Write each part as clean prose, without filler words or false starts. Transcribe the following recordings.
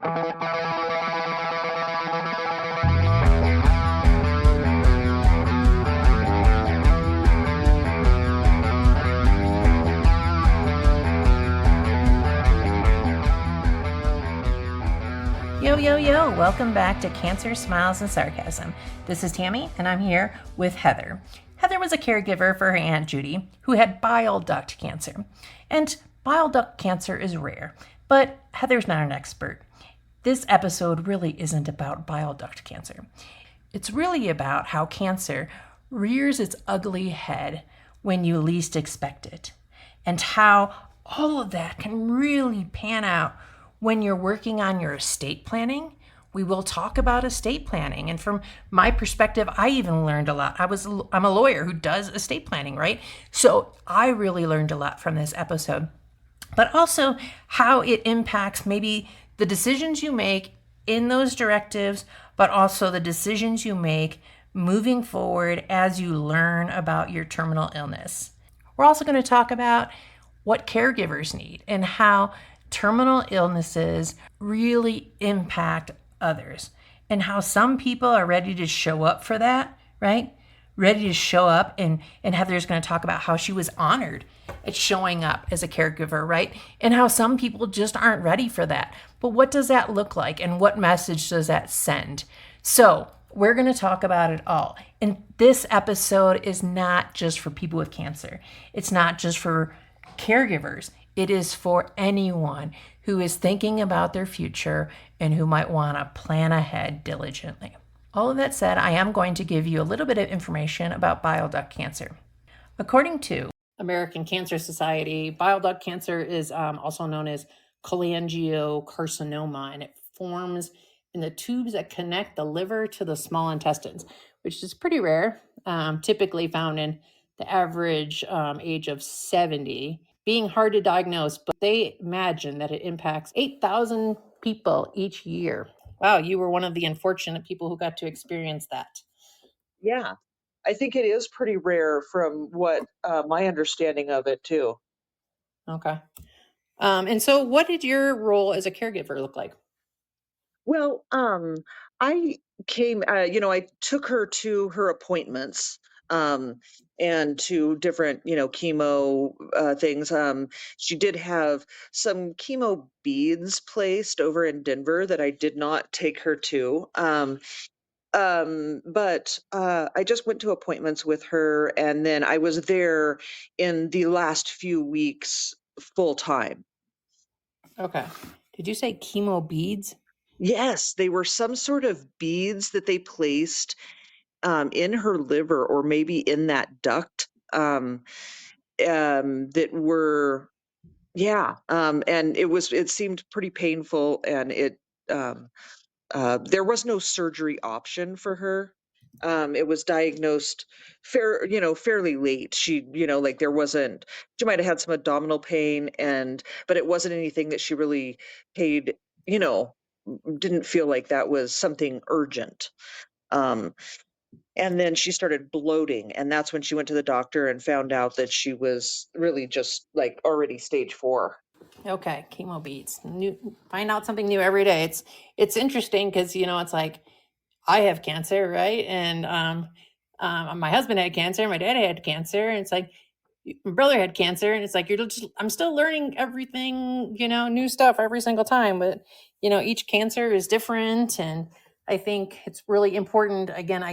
Yo, yo, yo, welcome back to Cancer, Smiles, and Sarcasm. This is Tammy, and I'm here with Heather. Heather was a caregiver for her Aunt Judy, who had bile duct cancer. And bile duct cancer is rare, but Heather's not an expert. This episode really isn't about bile duct cancer. It's really about how cancer rears its ugly head when you least expect it, and how all of that can really pan out when you're working on your estate planning. We will talk about estate planning. And from my perspective, I even learned a lot. I'm a lawyer who does estate planning, right? So I really learned a lot from this episode, but also how it impacts maybe the decisions you make in those directives, but also the decisions you make moving forward as you learn about your terminal illness. We're also going to talk about what caregivers need and how terminal illnesses really impact others, and how some people are ready to show up for that, right? Ready to show up, and Heather's going to talk about how she was honored at showing up as a caregiver, right? And how some people just aren't ready for that. But what does that look like, and what message does that send? So we're going to talk about it all. And this episode is not just for people with cancer. It's not just for caregivers. It is for anyone who is thinking about their future and who might want to plan ahead diligently. All of that said, I am going to give you a little bit of information about bile duct cancer. According to American Cancer Society, bile duct cancer is also known as cholangiocarcinoma, and it forms in the tubes that connect the liver to the small intestines, which is pretty rare, typically found in the average age of 70. Being hard to diagnose, but they imagine that it impacts 8,000 people each year. Wow, you were one of the unfortunate people who got to experience that. Yeah, I think it is pretty rare from what my understanding of it too. Okay. And so what did your role as a caregiver look like? Well, I came, I took her to her appointments, and to different, chemo things. She did have some chemo beads placed over in Denver that I did not take her to. But I just went to appointments with her, and then I was there in the last few weeks full time. Okay. Did you say chemo beads? Yes, they were some sort of beads that they placed in her liver, or maybe in that duct, that were, yeah. And it seemed pretty painful, and um, there was no surgery option for her. It was diagnosed fairly late. Like she might have had some abdominal pain, but it wasn't anything that she really paid, you know, didn't feel like that was something urgent. Um, and then she started bloating, and that's when she went to the doctor and found out that she was really just like already stage 4. Okay, chemo beads. Find out something new every day. It's interesting because it's like I have cancer, right? And my husband had cancer, my dad had cancer, and it's like my brother had cancer, and it's like I'm still learning everything, new stuff every single time. But each cancer is different, and I think it's really important. Again,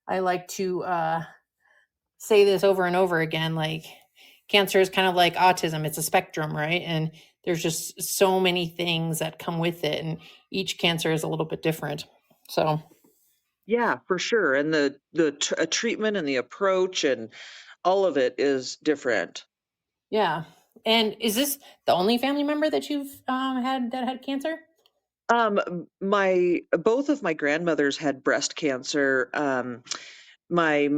I like to say this over and over again, like cancer is kind of like autism. It's a spectrum, right? And there's just so many things that come with it, and each cancer is a little bit different. So Yeah, for sure. And the treatment and the approach and all of it is different. yeah. And is this the only family member that you've had cancer? My both of my grandmothers had breast cancer. My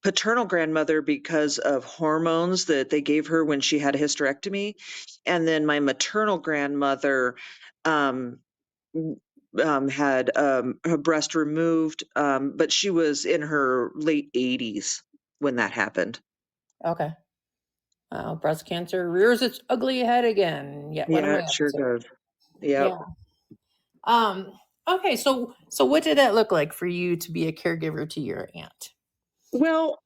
paternal grandmother, because of hormones that they gave her when she had a hysterectomy, and then my maternal grandmother um, had her breast removed, but she was in her late 80s when that happened. Okay. Breast cancer rears its ugly head again. Yet what a Yeah, way it sure episode. does. Yep. Yeah. Um, okay, so what did that look like for you to be a caregiver to your aunt? Well,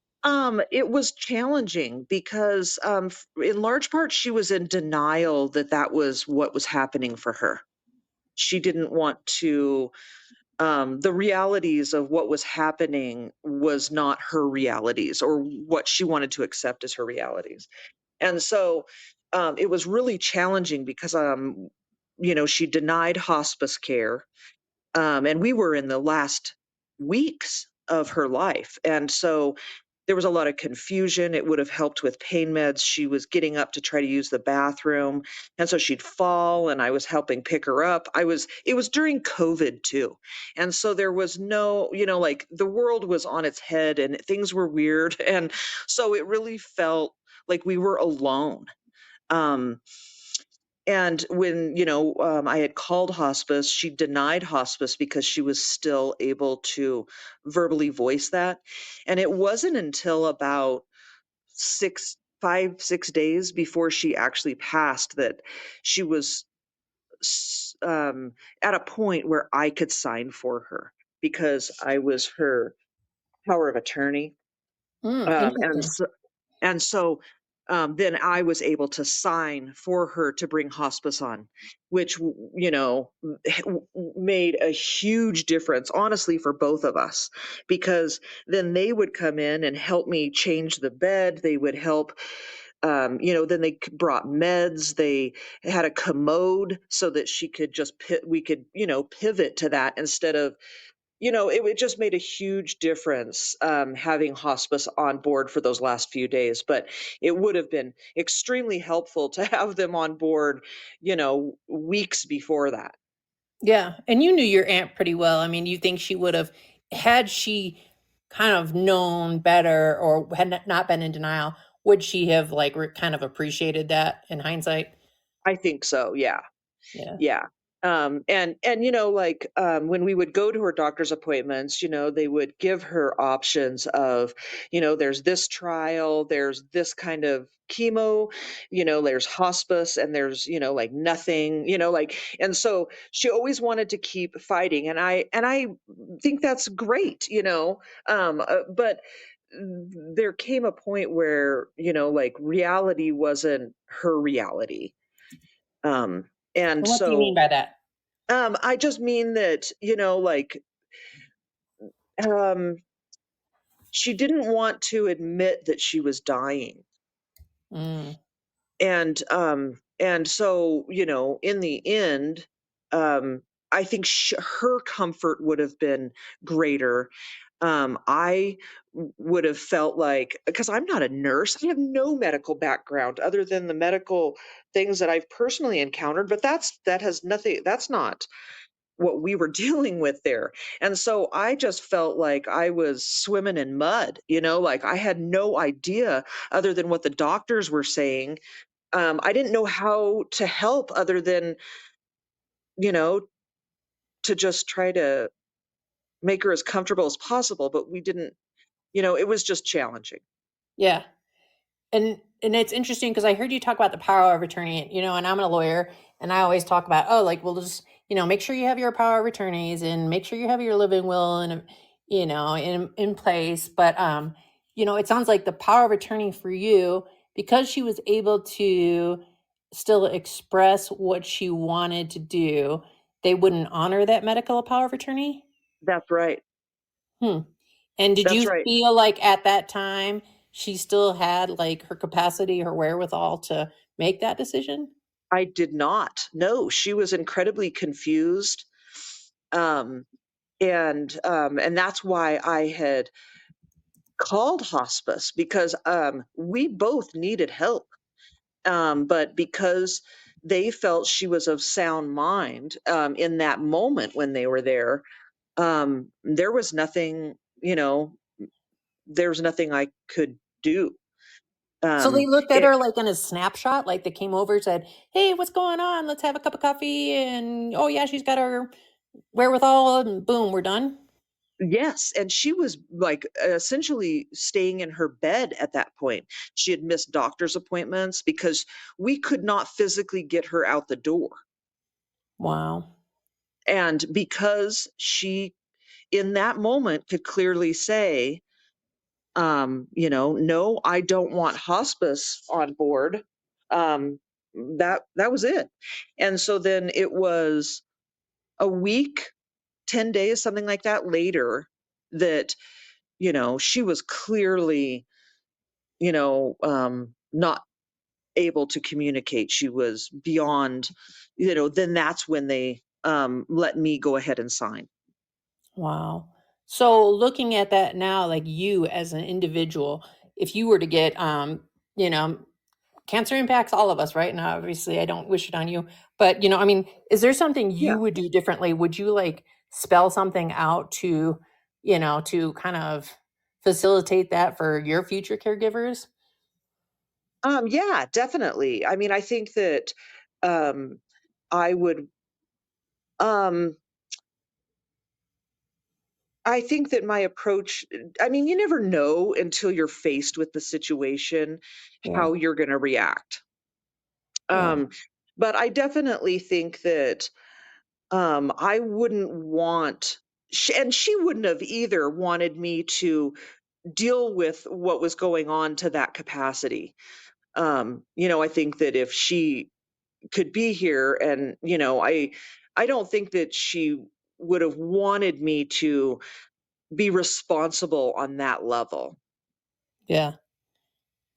it was challenging because, in large part, she was in denial that that was what was happening for her. She didn't want to, the realities of what was happening was not her realities or what she wanted to accept as her realities. And so, it was really challenging because, she denied hospice care, and we were in the last weeks of her life. And so there was a lot of confusion. It would have helped with pain meds. She was getting up to try to use the bathroom. And so she'd fall, and I was helping pick her up. It was during COVID too. And so there was no, like the world was on its head and things were weird. And so it really felt like we were alone. Um, and when, I had called hospice, she denied hospice because she was still able to verbally voice that. And it wasn't until about 6 days before she actually passed that she was at a point where I could sign for her because I was her power of attorney. And Interesting. so and so, then I was able to sign for her to bring hospice on, which, made a huge difference, honestly, for both of us, because then they would come in and help me change the bed. They would help, then they brought meds. They had a commode so that she could just, we could, pivot to that instead of, it just made a huge difference, having hospice on board for those last few days. But it would have been extremely helpful to have them on board, weeks before that. Yeah, and you knew your aunt pretty well. I mean, you think she would have, had she kind of known better or had not been in denial, would she have like kind of appreciated that in hindsight? I think so. Yeah. Yeah. Yeah. And when we would go to her doctor's appointments, they would give her options of, there's this trial, there's this kind of chemo, there's hospice, and there's, like nothing, and so she always wanted to keep fighting, and I think that's great, but there came a point where, like reality wasn't her reality. Um, and And what do you mean so by that? I just mean that, um, she didn't want to admit that she was dying. Mm. And so, in the end, I think her comfort would have been greater. I would have felt like, because I'm not a nurse, I have no medical background other than the medical things that I've personally encountered, but that has nothing, that's not what we were dealing with there. And so I just felt like I was swimming in mud, like I had no idea other than what the doctors were saying. I didn't know how to help other than, you know, to just try to make her as comfortable as possible. But we didn't, it was just challenging. Yeah. And it's interesting because I heard you talk about the power of attorney, and I'm a lawyer, and I always talk about, oh, like, we'll just, make sure you have your power of attorneys and make sure you have your living will and, in place. But, it sounds like the power of attorney for you, because she was able to still express what she wanted to do, they wouldn't honor that medical power of attorney. That's right. Hmm. And did That's you right. feel like at that time she still had like her capacity, her wherewithal to make that decision? I did not. No, she was incredibly confused. Um, and that's why I had called hospice because we both needed help. But because they felt she was of sound mind, in that moment when they were there, there was nothing, there's nothing I could do. So they Um, looked at it, her like in a snapshot, like they came over, said, "Hey, what's going on? Let's have a cup of coffee." And oh yeah, she's got her wherewithal, and boom, we're done. yes, and she was like essentially staying in her bed at that point. She had missed doctor's appointments because we could not physically get her out the door. Wow. And because she, in that moment, could clearly say, no, I don't want hospice on board. That was it. And so then it was a week, 10 days, something like that later, that, she was clearly, not able to communicate. She was beyond, then that's when they let me go ahead and sign. Wow. So looking at that now, like you as an individual, if you were to get, you know, cancer impacts all of us, right? And obviously, I don't wish it on you, but I mean, is there something Yeah. you would do differently? Would you like spell something out to, to kind of facilitate that for your future caregivers? Yeah, definitely. I mean, I think that um, I would. Um, I think that my approach. I mean, you never know until you're faced with the situation Yeah, how you're going to react. yeah, Um, but I definitely think that I wouldn't want, and she wouldn't have either wanted me to deal with what was going on to that capacity. I think that if she could be here, and I don't think that she would have wanted me to be responsible on that level. yeah.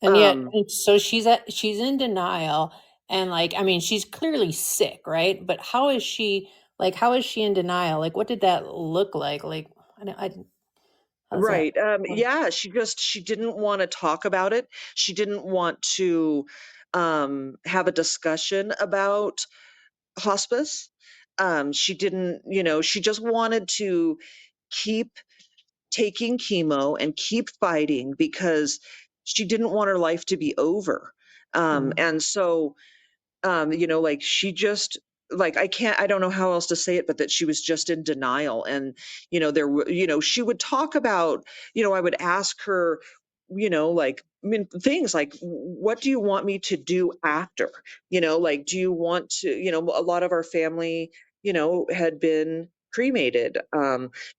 And yet, Um, and so she's in denial, and like, I mean, she's clearly sick, right? But how is she in denial? Like, what did that look like? Like, I how's that? right. Yeah, she didn't want to talk about it. She didn't want to have a discussion about hospice. She didn't, she just wanted to keep taking chemo and keep fighting because she didn't want her life to be over. Mm, And so like she just, like, I don't know how else to say it, but that she was just in denial. And she would talk about, I would ask her, like, I mean, things like, what do you want me to do after? Like, do you want to, a lot of our family, had been cremated.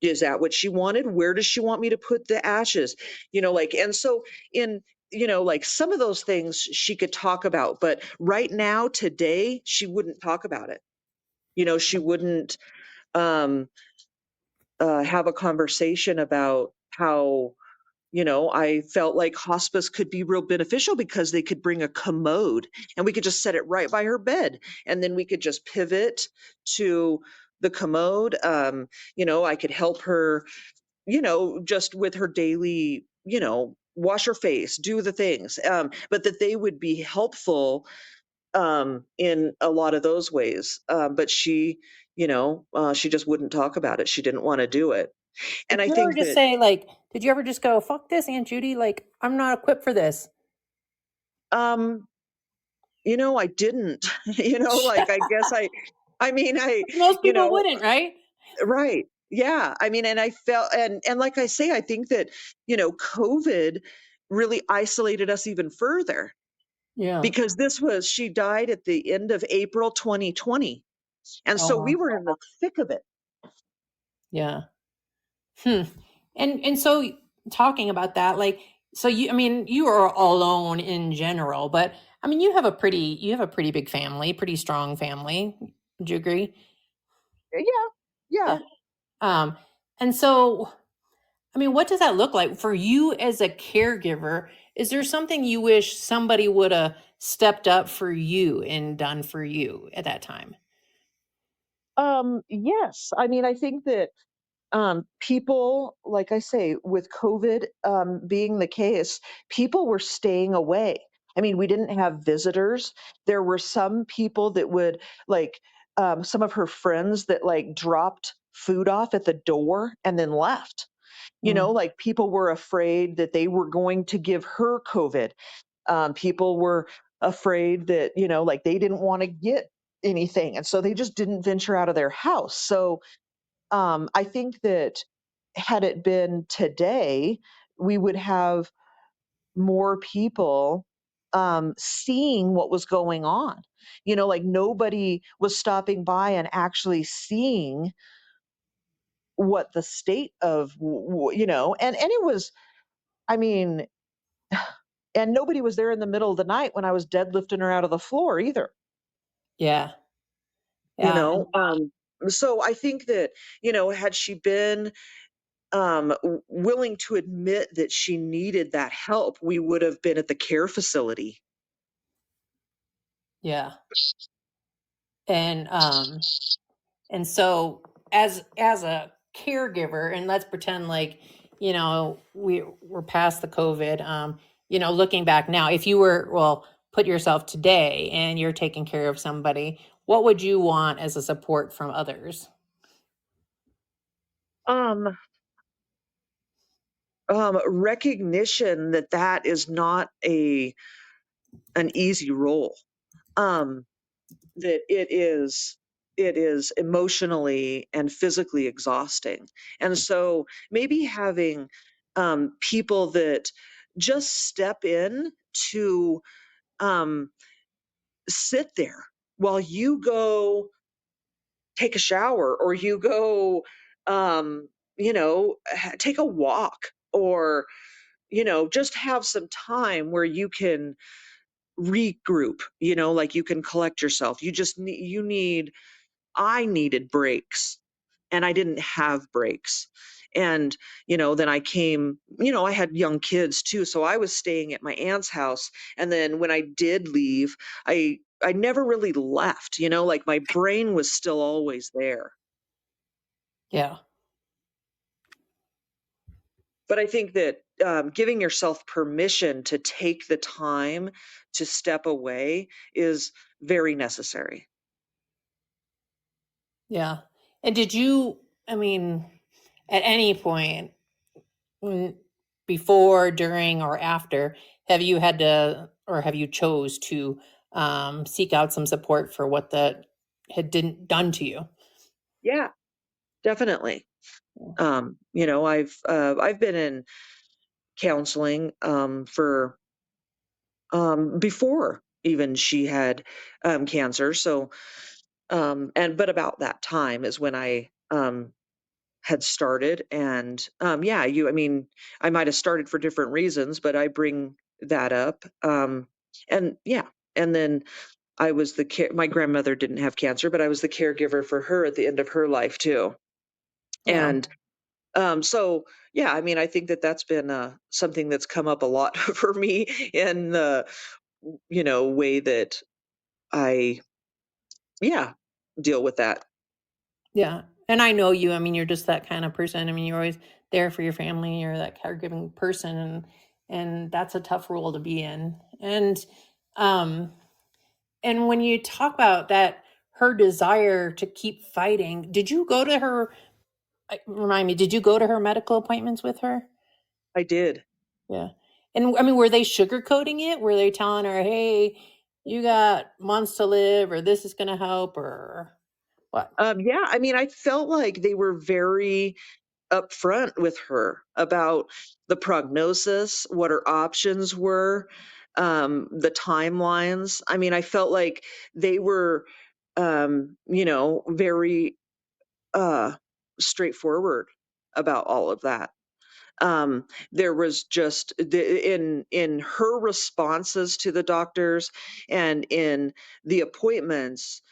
Is that what she wanted? Where does she want me to put the ashes? Like, and so in, like, some of those things she could talk about, but right now, today, she wouldn't talk about it. She wouldn't um, have a conversation about how, I felt like hospice could be real beneficial because they could bring a commode and we could just set it right by her bed. And then we could just pivot to the commode. I could help her, just with her daily, wash her face, do the things, but that they would be helpful in a lot of those ways. But she just wouldn't talk about it. She didn't want to do it. did And I you ever think just that, say, like, did you ever just go, fuck this, Aunt Judy? Like, I'm not equipped for this. um, I didn't, like, I guess I mean, Most you people know, wouldn't, right? right. Yeah. I mean, and I felt, and like I say, I think that, COVID really isolated us even further Yeah. because she died at the end of April 2020. And Oh, so we wow. were in the thick of it. Yeah. Hmm. And so talking about that, like, so I mean, you are alone in general, but I mean, you have a pretty big family, pretty strong family. Would you agree? Yeah. Yeah. Yeah. Um, and so, I mean, what does that look like for you as a caregiver? Is there something you wish somebody would have stepped up for you and done for you at that time? Yes. I mean, I think that people, like I say, with COVID being the case, people were staying away. I mean, we didn't have visitors. There were some people that would, like, some of her friends that, like, dropped food off at the door and then left. Mm, Like, people were afraid that they were going to give her COVID. People were afraid that, like, they didn't want to get anything. And so they just didn't venture out of their house. So I think that had it been today, we would have more people. seeing what was going on. Like nobody was stopping by and actually seeing what the state of, and it was, I mean, and nobody was there in the middle of the night when I was deadlifting her out of the floor either, Yeah. you Yeah. And know. So I think that, had she been willing to admit that she needed that help, we would have been at the care facility. yeah. And and so as a caregiver, and let's pretend like, we're past the COVID, looking back now, if you were, well, put yourself today and you're taking care of somebody, what would you want as a support from others? Um, Recognition that that is not an easy role. Um, that it is emotionally and physically exhausting. And so maybe having people that just step in to um, sit there while you go take a shower, or you go take a walk, or just have some time where you can regroup, like you can collect yourself. You need I needed breaks, and I didn't have breaks. And, then I had young kids too. So I was staying at my aunt's house. And then when I did leave, I never really left, like my brain was still always there. Yeah. But I think that giving yourself permission to take the time to step away is very necessary. Yeah. And did you, I mean, at any point, mm, before, during, or after, have you had to, or have you chose to seek out some support for what that had didn't done to you? Yeah, definitely. I've been in counseling for before even she had cancer. So but about that time is when I had started. And yeah, I might have started for different reasons, but I bring that up. And yeah, and then my grandmother didn't have cancer, but I was the caregiver for her at the end of her life too. Yeah. And so yeah, I think that that's been something that's come up a lot for me in the way that I, yeah, deal with that. Yeah. And I know you. I mean, you're just that kind of person. I mean, you're always there for your family. You're that caregiving person, and that's a tough role to be in. Um and when you talk about that, her desire to keep fighting, did you go to her, remind me, did you go to her medical appointments with her? I did. Yeah. And I mean, were they sugarcoating it? Were they telling her, "Hey, you got months to live," or "This is going to help," or what? Yeah, I felt like they were very upfront with her about the prognosis, what her options were, the timelines. I felt like they were, very uh, straightforward about all of that. There was just in her responses to the doctors and in the appointments,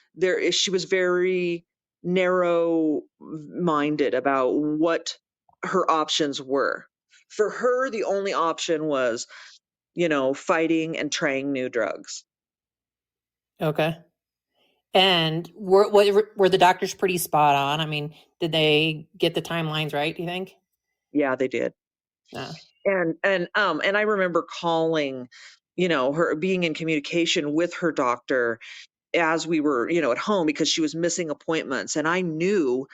she was very narrow minded about what her options were. For her, the only option was, fighting and trying new drugs. Okay. And were the doctors pretty spot on? I mean, did they get the timelines right, do you think? Yeah, they did. No. And I remember calling, her, being in communication with her doctor as we were, at home, because she was missing appointments. And I knew,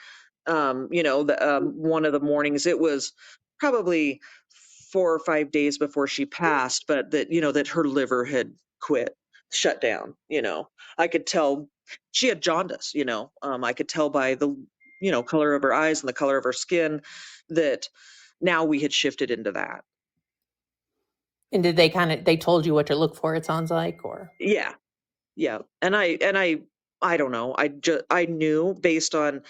one of the mornings, it was probably 4 or 5 days before she passed, but that her liver had shut down. I could tell she had jaundice. I could tell by the color of her eyes and the color of her skin that now we had shifted into that. And did they told you what to look for, it sounds like, or Yeah, yeah. And I don't know. I knew based on,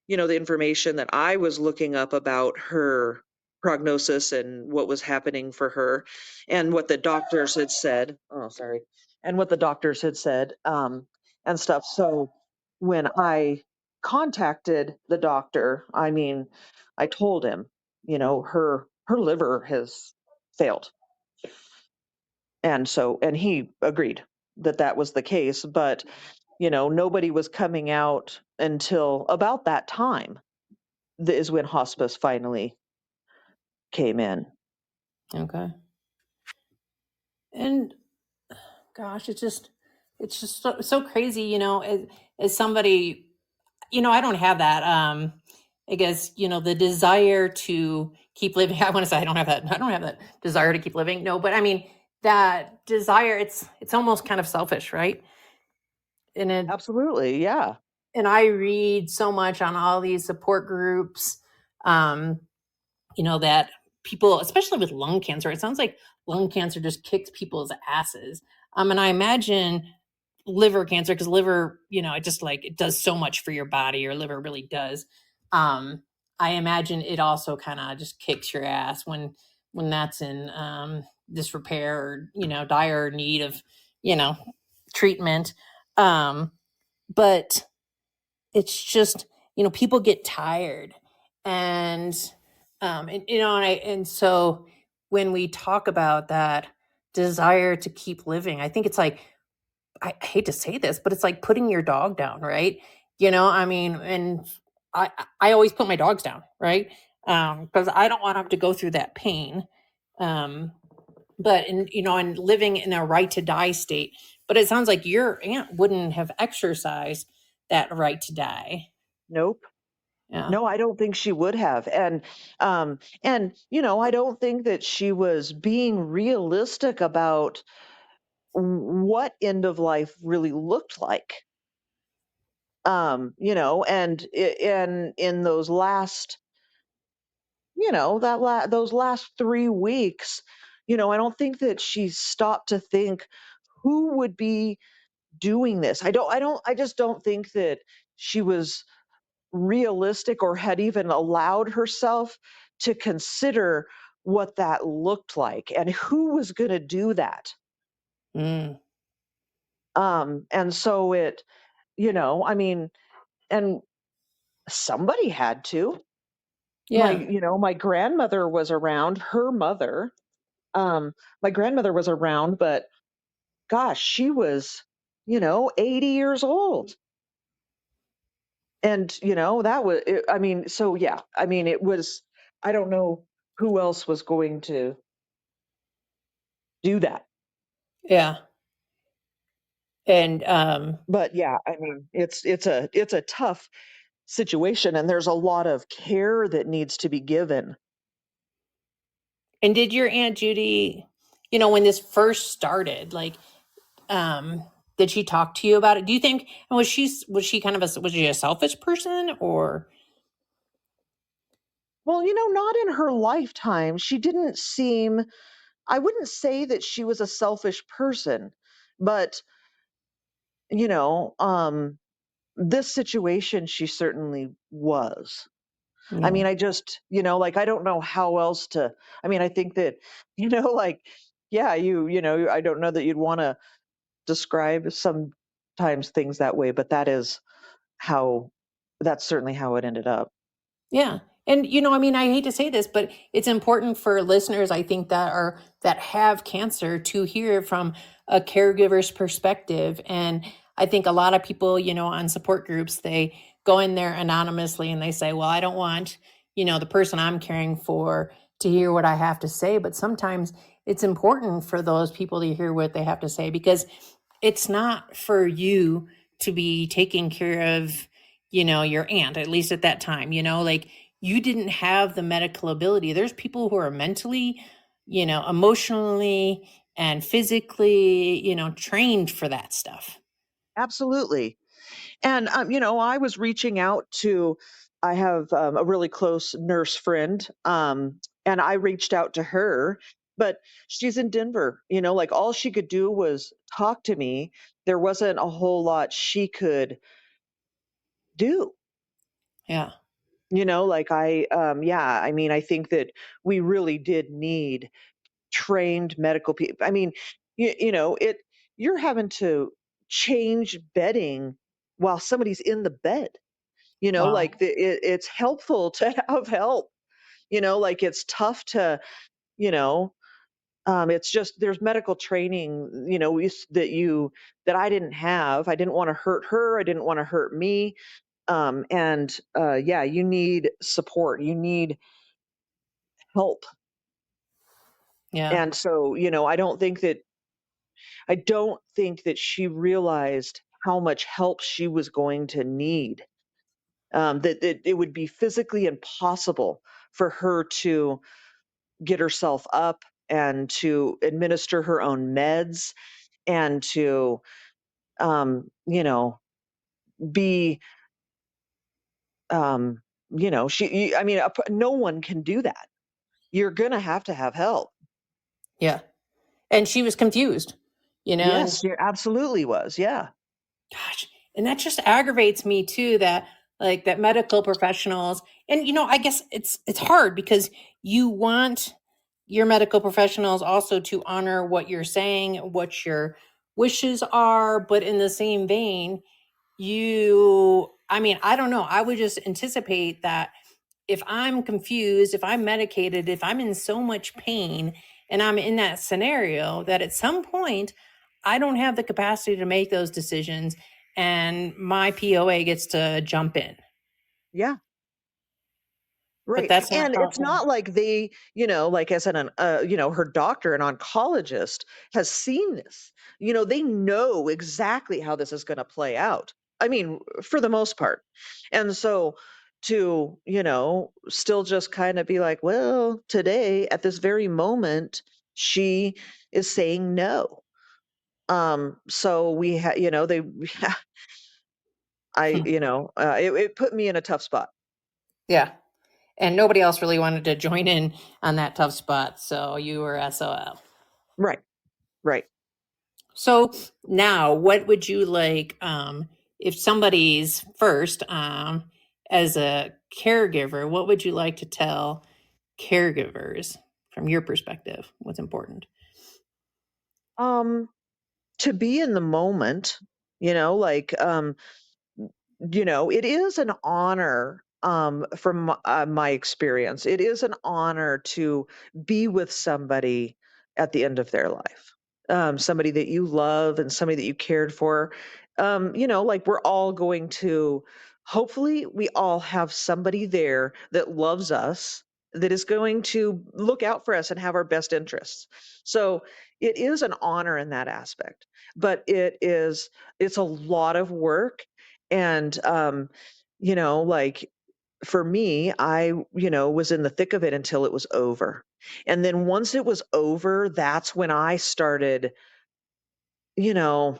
the information that I was looking up about her prognosis and what was happening for her and what the doctors had said. Oh, sorry. And what the doctors had said, and stuff. So when I contacted the doctor, I mean, I told him, her liver has failed. And he agreed that that was the case, but nobody was coming out until about that time is when hospice finally came in. okay. And gosh, it's just so crazy, as somebody, I don't have that. I guess, the desire to keep living. I want to say I don't have that desire to keep living. No, but I mean that desire, it's almost kind of selfish, right? And it Absolutely, yeah. and I read so much on all these support groups, um, that people, especially with lung cancer, it sounds like lung cancer just kicks people's asses. And I imagine liver cancer, because liver, it just like it does so much for your body. Your liver really does. Um, I imagine it also kind of just kicks your ass when that's in disrepair or dire need of you know treatment. But it's just people get tired, and and so when we talk about that desire to keep living, I think it's like, I hate to say this, but it's like putting your dog down, right? I mean, and I always put my dogs down, right? Because I don't want them to go through that pain. Um, but and living in a right to die state. But it sounds like your aunt wouldn't have exercised that right to die. Nope. Yeah. No, I don't think she would have. And I don't think that she was being realistic about what end of life really looked like. And in those last, those last 3 weeks, I don't think that she stopped to think who would be doing this. I just don't think that she was realistic or had even allowed herself to consider what that looked like and who was going to do that. Mm, And so I mean, and somebody had to. yeah. My grandmother was around, her mother. My grandmother was around, but gosh, she was, 80 years old. And, that was, I mean, so yeah, I mean, it was, I don't know who else was going to do that. Yeah. And But yeah, I mean, it's a tough situation and there's a lot of care that needs to be given. did your Aunt Judy, when this first started, like, um, did she talk to you about it? Do you think, and was she kind of was she a selfish person, or Well, not in her lifetime. She didn't seem, I wouldn't say that she was a selfish person, but, you know, um, this situation she certainly was. I yeah. mean, I just, like, I don't know how else to, I mean, I think that, like, yeah, I don't know that you'd want to describe sometimes things that way, but how, that's certainly how it ended up. Yeah. And I mean, I hate to say this, but it's important for listeners, I think, that have cancer to hear from a caregiver's perspective. And I think a lot of people, on support groups, they go in there anonymously and they say, well, I don't want, the person I'm caring for to hear what I have to say. But sometimes it's important for those people to hear what they have to say, because it's not for you to be taking care of your aunt, at least at that time, like, you didn't have the medical ability. There's people who are mentally, emotionally and physically, trained for that stuff. Absolutely. And, I was reaching out to, I have a really close nurse friend, and I reached out to her but she's in Denver, like all she could do was talk to me. There wasn't a whole lot she could do. Yeah. Like yeah, I mean, I think that we really did need trained medical people. I mean, you're having to change bedding while somebody's in the bed. Wow. Like it's helpful to have help. Like it's tough to, you know, it's just there's medical training, that I didn't have. I didn't want to hurt her. I didn't want to hurt me. And yeah, you need support. You need help. Yeah. And so, I don't think that she realized how much help she was going to need. That it would be physically impossible for her to get herself up and to administer her own meds and to, be, um, I mean, no one can do that. You're going to have help. Yeah. And she was confused, and Yes, she absolutely was. Yeah. gosh, and that just aggravates me too, that like that medical professionals, and I guess it's hard because you want your medical professionals also to honor what you're saying, what your wishes are, but in the same vein, I mean, I don't know, I would just anticipate that if I'm confused, if I'm medicated, if I'm in so much pain and I'm in that scenario, that at some point I don't have the capacity to make those decisions and my POA gets to jump in. Yeah. But Right. that's not And how it's not like they, like as her doctor, an oncologist has seen this. They know exactly how this is going to play out. I mean, for the most part. And so to, still just kind of be like, well, today at this very moment, she is saying no. So we had, they, Hmm. it put me in a tough spot. Yeah. And nobody else really wanted to join in on that tough spot. So you were SOL. Right. Right. So now, what would you like if somebody's first as a caregiver? What would you like to tell caregivers from your perspective? What's important? Um, to be in the moment, like, it is an honor, from my experience. It is an honor to be with somebody at the end of their life. Somebody that you love and somebody that you cared for. Like we're all going to, hopefully, we all have somebody there that loves us, that is going to look out for us and have our best interests. So it is an honor in that aspect, but it's a lot of work. And like for me, I was in the thick of it until it was over. And then once it was over, that's when I started, you know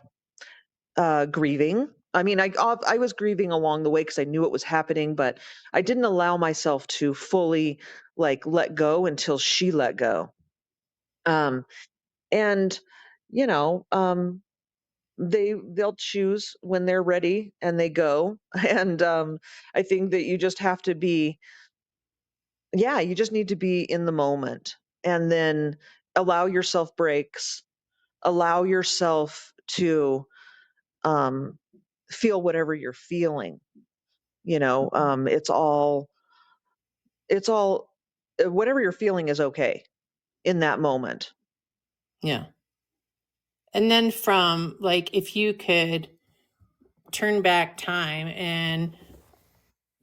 grieving. I mean, I was grieving along the way because I knew it was happening, but I didn't allow myself to fully like let go until she let go. um and you know um they'll choose when they're ready and they go. And I think that you just have to be, yeah, you just need to be in the moment, and then allow yourself breaks, allow yourself to um feel whatever you're feeling. It's all whatever you're feeling is okay in that moment. Yeah. And then from like, if you could turn back time and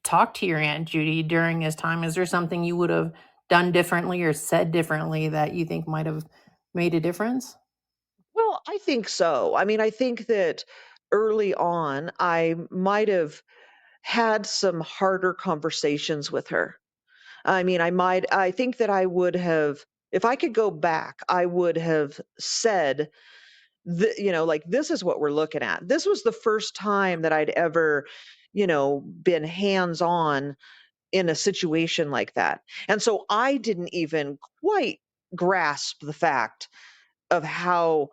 talk to your Aunt Judy during this time, is there something you would have done differently or said differently that you think might have made a difference? Well, I think so. I mean, I think that early on I might have had some harder conversations with her. I mean, I think that I would have, if I could go back, I would have said, like, this is what we're looking at. This was the first time that I'd ever, been hands on in a situation like that. And so I didn't even quite grasp the fact of how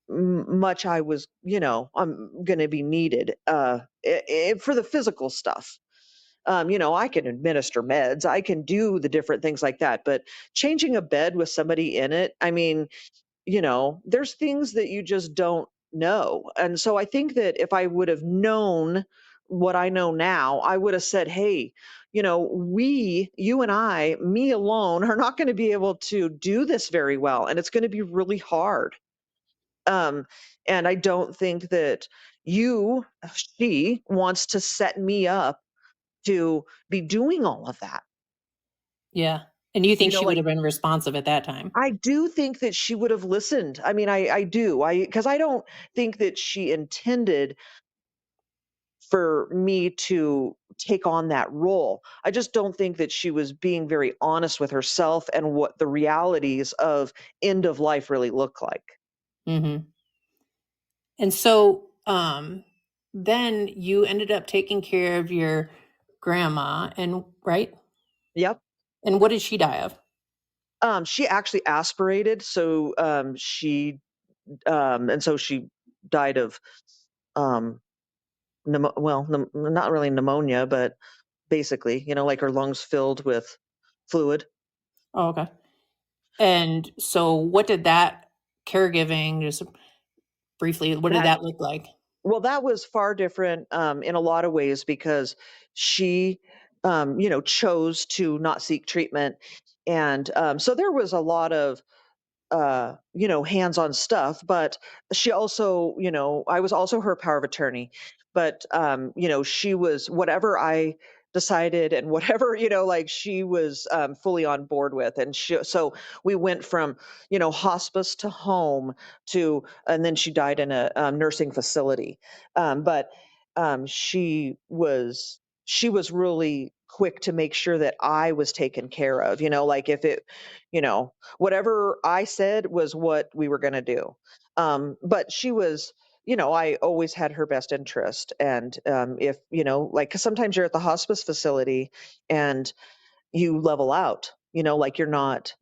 much I was, I'm going to be needed for the physical stuff. I can administer meds, I can do the different things like that, but changing a bed with somebody in it, I mean, there's things that you just don't know. And so I think that if I would have known what I know now, I would have said, hey, you and I, me alone, are not going to be able to do this very well. And it's going to be really hard. Um, and I don't think that she wants to set me up to be doing all of that. Yeah. And you think she would Like have been responsive at that time? I do think that she would have listened. I mean, I do. Because I don't think that she intended for me to take on that role. I just don't think that she was being very honest with herself and what the realities of end of life really look like. Mm-hmm. And so then you ended up taking care of your grandma, and right? Yep. And what did she die of? She actually aspirated, so she died of um not really pneumonia, but basically, like her lungs filled with fluid. Oh, okay. And so what did that caregiving, just briefly, what did That that look like? Well, that was far different in a lot of ways because she, chose to not seek treatment, and so there was a lot of hands-on stuff, but she also, I was also her power of attorney, but she was whatever I decided and whatever, like she was fully on board with. And so we went from, hospice to home and then she died in a nursing facility. But she was really quick to make sure that I was taken care of, like if it, whatever I said was what we were going to do. But she was, I always had her best interest. And if, like, 'cause sometimes you're at the hospice facility and you level out, like you're not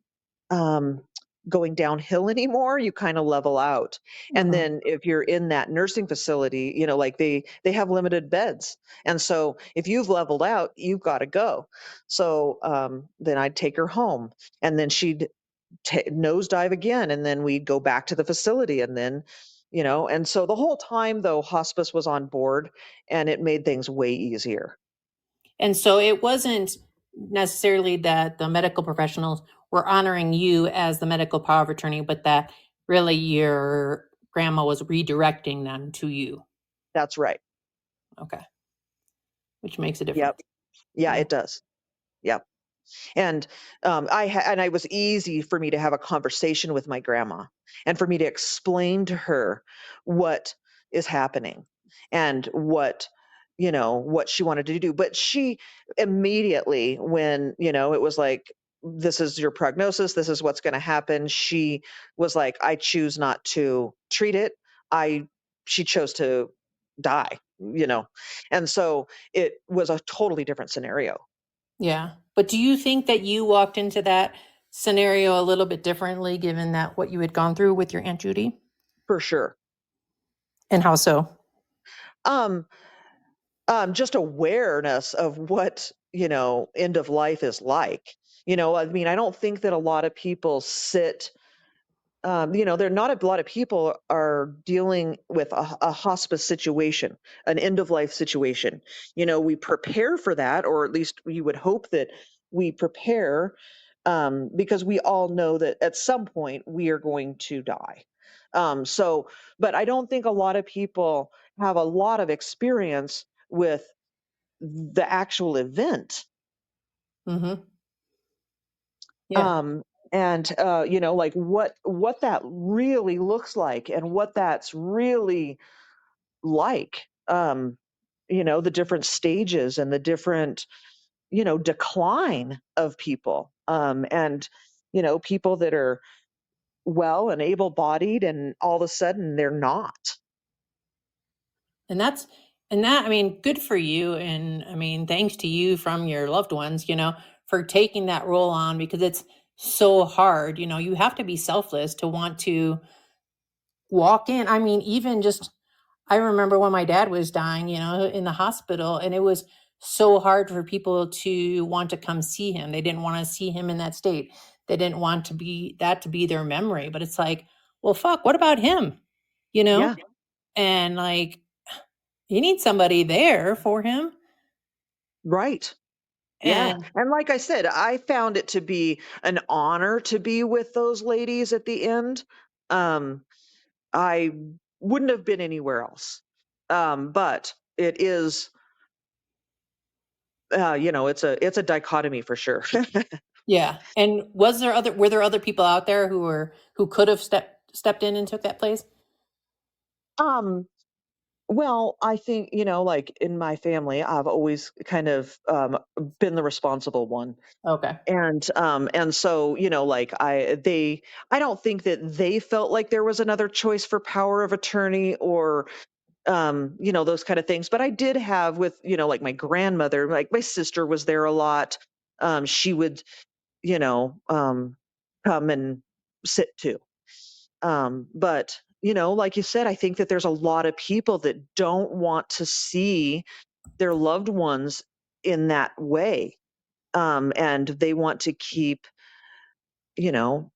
um, going downhill anymore, you kind of level out. And Mhm. then if you're in that nursing facility, like they have limited beds. And so if you've leveled out, you've got to go. So then I'd take her home and then she'd nosedive again, and then we'd go back to the facility, and then and so the whole time though hospice was on board, and it made things way easier. And so it wasn't necessarily that the medical professionals were honoring you as the medical power of attorney, but that really your grandma was redirecting them to you. That's right. Okay. Which makes a Yep. difference. Yeah, Yeah. it does. Yep. And and it was easy for me to have a conversation with my grandma and for me to explain to her what is happening and what she wanted to do. But she immediately, when it was like, this is your prognosis, this is what's going to happen, she was like, I choose not to treat it. I She chose to die, and so it was a totally different scenario. Yeah. But do you think that you walked into that scenario a little bit differently given that what you had gone through with your Aunt Judy? For sure. And how so? um just awareness of what, end of life is like. I mean, I don't think that a lot of people sit, there not a lot of people are dealing with a hospice situation, an end of life situation. We prepare for that, or at least we would hope that we prepare, because we all know that at some point we are going to die. So, but I don't think a lot of people have a lot of experience with the actual event. Mm-hmm. Yeah. um and like what that really looks like and what that's really like. The different stages and the different decline of people, and people that are well and able bodied, and all of a sudden they're not. And that's and that I mean, good for you. And I mean, thanks to you from your loved ones, for taking that role on because it's so hard. You know, you have to be selfless to want to walk in. I mean, even just, I remember when my dad was dying, you know, in the hospital, and it was so hard for people to want to come see him. They didn't want to see him in that state. They didn't want to be that to be their memory. But it's like, well, fuck, what about him? You know? Yeah, And like, you need somebody there for him. right. Yeah. And And like I said, I found it to be an honor to be with those ladies at the end. Um, I wouldn't have been anywhere else. But it is, it's a dichotomy for sure. yeah. And were there other people out there who could have stepped in and took that place? um, well, I think, like in my family, I've always kind of been the responsible one. Okay. And so, like I don't think that they felt like there was another choice for power of attorney or those kind of things. But I did have with, like my grandmother, like my sister was there a lot. She would, you know, um, come and sit too. But, like you said, I think that there's a lot of people that don't want to see their loved ones in that way. And they want to keep, you know,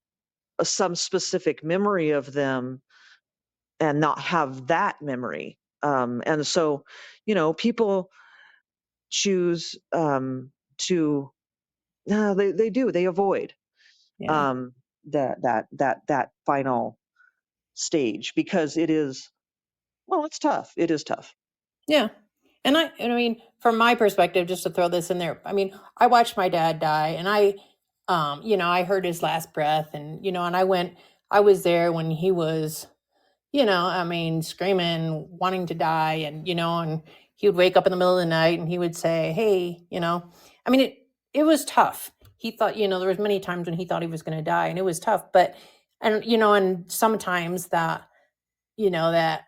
some specific memory of them and not have that memory. And so, people choose to they do they avoid Yeah. um, that final stage because it is it's tough. It is tough. Yeah. And I mean, from my perspective, just to throw this in there, I mean, I watched my dad die, and you know, I heard his last breath, and, you know, and I was there when he was, you know, I mean, screaming, wanting to die, and, you know, and he would wake up in the middle of the night and he would say, "Hey," you know, I mean, it was tough. He thought, you know, there was many times when he thought he was going to die, and it was tough, but, and, you know, and sometimes that, you know, that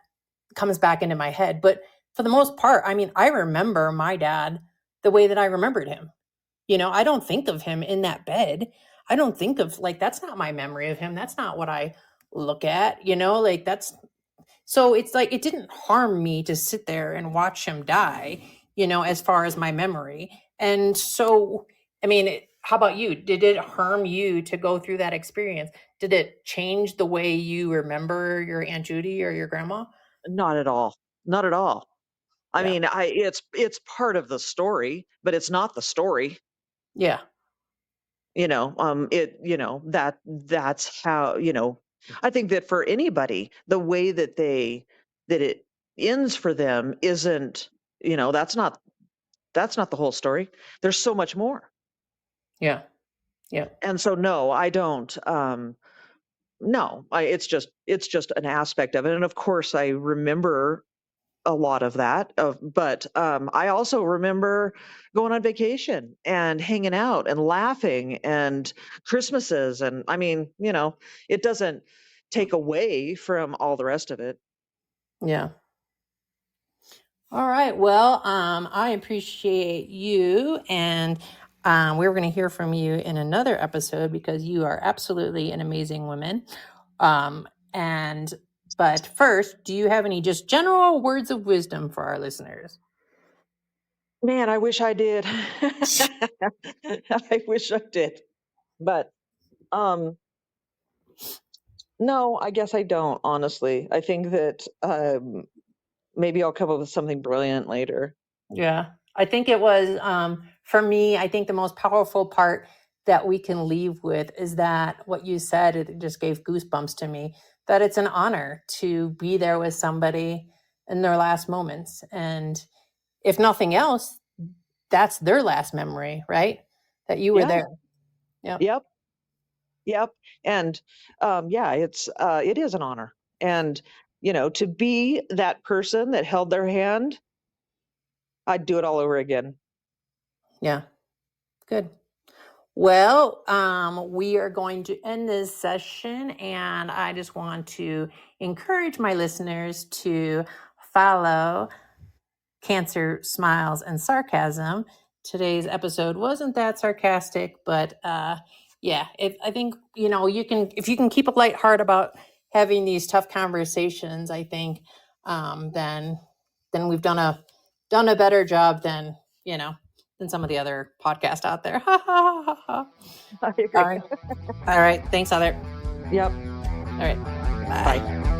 comes back into my head. But for the most part, I mean, I remember my dad the way that I remembered him. You know, I don't think of him in that bed. I don't think of, like, that's not my memory of him. That's not what I look at, you know, like that's, so it's like it didn't harm me to sit there and watch him die, you know, as far as my memory. And so, I mean, how about you? Did it harm you to go through that experience? Did it change the way you remember your Aunt Judy or your grandma? Not at all. Not at all. I Yeah. mean, it's part of the story, but it's not the story. Yeah. That's how, I think that for anybody, the way that it ends for them isn't, that's not the whole story. There's so much more. Yeah. Yeah. And so no, I don't no, it's just an aspect of it. And of course I remember a lot of that but I also remember going on vacation and hanging out and laughing and Christmases and I mean, it doesn't take away from all the rest of it. Yeah. All right. Well, I appreciate you, and we're going to hear from you in another episode because you are absolutely an amazing woman. And but first, do you have any just general words of wisdom for our listeners? Man, I wish I did. I wish I did. But um no, I guess I don't, honestly. I think that maybe I'll come up with something brilliant later. Yeah. I think it was, for me, I think the most powerful part that we can leave with is that what you said, it just gave goosebumps to me, that it's an honor to be there with somebody in their last moments. And if nothing else, that's their last memory, right? That you were Yeah. there. Yeah. Yep. Yep. And yeah, it is an honor. And to be that person that held their hand, I'd do it all over again. Yeah. Good. Well, we are going to end this session, and I just want to encourage my listeners to follow Cancer Smiles and Sarcasm. Today's episode wasn't that sarcastic, but Yeah, I think, if you can keep a light heart about having these tough conversations, I think, then we've done a better job than some of the other podcasts out there. Ha ha ha ha. I All agree. right. All right. Thanks, Heather. Yep. All right. Bye. Bye.